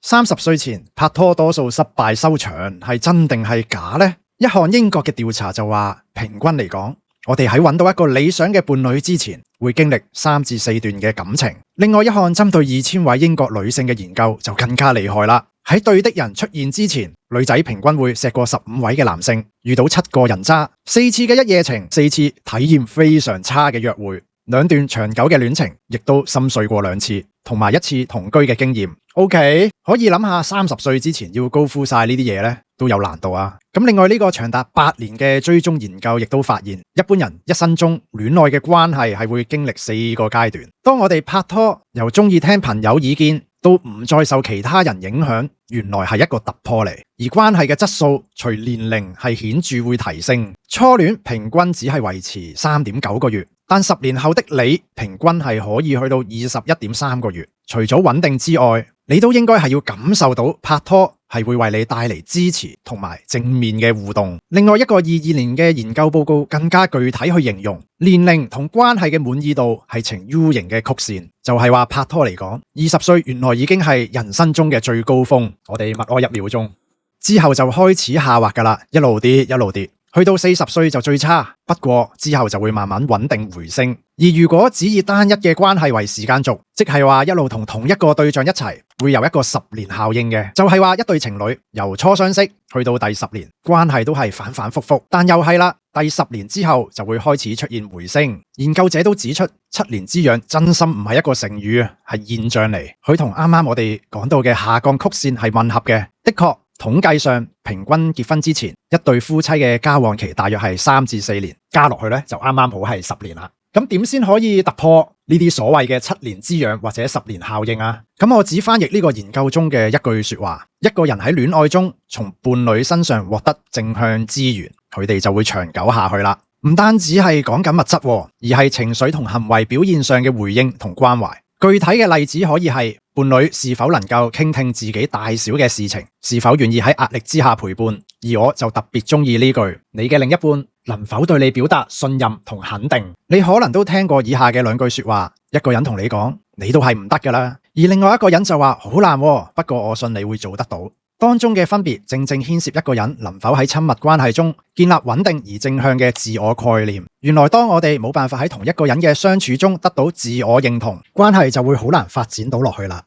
30歲前拍拖多數失敗收場，係真定係假呢？一項英國嘅調查就話，平均嚟講，我哋喺揾到一個理想嘅伴侶之前，會經歷3至4段嘅感情。另外一項針對2000位英國女性嘅研究就更加厲害啦。喺對的人出現之前，女仔平均會錫過15位嘅男性，遇到7個人渣，4次嘅一夜情，4次體驗非常差嘅約會，2段長久嘅戀情，亦都心碎過2次，同埋1次同居嘅經驗。OK， 可以諗下30歲之前要高呼晒呢啲嘢呢，都有難度啊。咁另外呢個長達8年嘅追蹤研究亦都發現，一般人一生中戀愛嘅關係係會經歷4個階段。當我哋拍拖，由中意聽朋友意見，都唔再受其他人影響，原來係一個突破嚟。而關係嘅質素隨年齡係顯著會提升。初戀平均只係維持3.9個月，但10年後的你平均係可以去到21.3個月。除咗穩定之外，你都應該係要感受到拍拖係會為你帶嚟支持同埋正面嘅互動。另外一個22年嘅研究報告更加具體去形容，年齡同關係嘅滿意度係呈 U 型嘅曲線，就係話拍拖嚟講，20歲原來已經係人生中嘅最高峰。我哋默哀1秒鐘，之後就開始下滑㗎喇，一路跌一路跌。去到40歲就最差，不過之後就會慢慢穩定回升。而如果只以單一嘅關係為時間軸，即係話一路同一個對象一齊，會有一個10年效應嘅，就係話一對情侶由初相識去到第10年，關係都係反反复复，但又係啦，第10年之後就會開始出現回升。研究者都指出，7年之癢真心唔係一個成語啊，係現象嚟，佢同啱啱我哋講到嘅下降曲線係吻合嘅。的確，統計上平均結婚之前一對夫妻嘅交往期大約係3至4年，加落去咧就啱啱好係10年啦。咁點先可以突破呢啲所謂嘅7年之癢或者10年效應啊？咁我只翻譯呢個研究中嘅一句說話：一個人喺戀愛中從伴侶身上獲得正向資源，佢哋就會長久下去啦。唔單止係講緊物質，而係情緒同行為表現上嘅回應同關懷。具體嘅例子可以係伴侶是否能夠傾聽自己大小嘅事情，是否願意喺壓力之下陪伴。而我就特別中意呢句：你嘅另一半能否對你表達信任同肯定？你可能都聽過以下嘅2句說話，一個人同你講，你都係唔得噶啦，而另外一個人就話好難喎，不過我信你會做得到。當中嘅分別正正牽涉一個人能否喺親密關係中建立穩定而正向嘅自我概念。原來當我哋冇辦法喺同一個人嘅相處中得到自我認同，關係就會好難發展到落去啦。